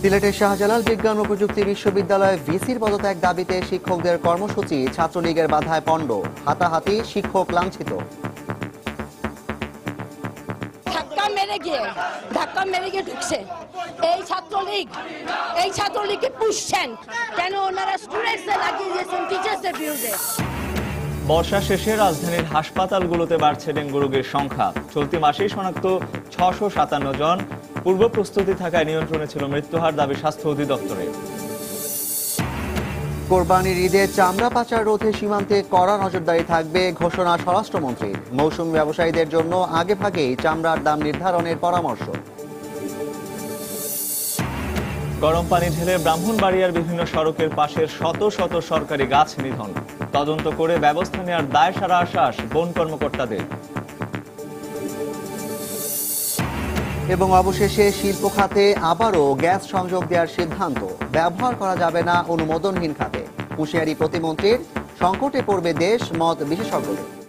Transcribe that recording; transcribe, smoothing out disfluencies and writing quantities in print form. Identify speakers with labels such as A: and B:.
A: সিলেটের শাহজালাল বিজ্ঞান ও প্রযুক্তি বিশ্ববিদ্যালয়ে ভিসির পদত্যাগ দাবিতে শিক্ষকদের কর্মসূচি, ছাত্রলীগের বাধায় পণ্ড, হাতাহাতি, শিক্ষক লাঞ্ছিত।
B: ধাক্কা মেরে গিয়ে ঢুকছে এই ছাত্রলীগকে পুষছেন কেন? ওনারা স্টুডেন্টসদের লাগিয়ে দিয়েছেন টিচার্সদের বিরুদ্ধে।
C: বর্ষা শেষে রাজধানীর হাসপাতালগুলোতে বাড়ছে ডেঙ্গু রোগীর সংখ্যা। চলতি মাসেই শনাক্ত ৬৫৭ জন। পূর্ব প্রস্তুতি থাকায় নিয়ন্ত্রণে ছিল মৃত্যুহার, দাবি স্বাস্থ্য অধিদপ্তরের।
A: কোরবানির ঈদে চামড়া পাচার রোধে সীমান্তে কড়া নজরদারি থাকবে, ঘোষণা স্বরাষ্ট্রমন্ত্রীর। মৌসুমী ব্যবসায়ীদের জন্য আগেভাগেই চামড়ার দাম নির্ধারণের পরামর্শ।
C: গরম পানি ঢেলে ব্রাহ্মণবাড়িয়ার বিভিন্ন সড়কের পাশের শত শত সরকারি গাছ নিধন। তদন্ত করে ব্যবস্থা নেওয়ার দায় সারা আশ্বাস বন কর্মকর্তাদের।
A: এবং অবশেষে শিল্প খাতে আবারও গ্যাস সংযোগ দেওয়ার সিদ্ধান্ত। ব্যবহার করা যাবে না অনুমোদনহীন খাতে। হুঁশিয়ারি প্রতিমন্ত্রীর, সংকটে পড়বে দেশ, মত বিশেষজ্ঞদের।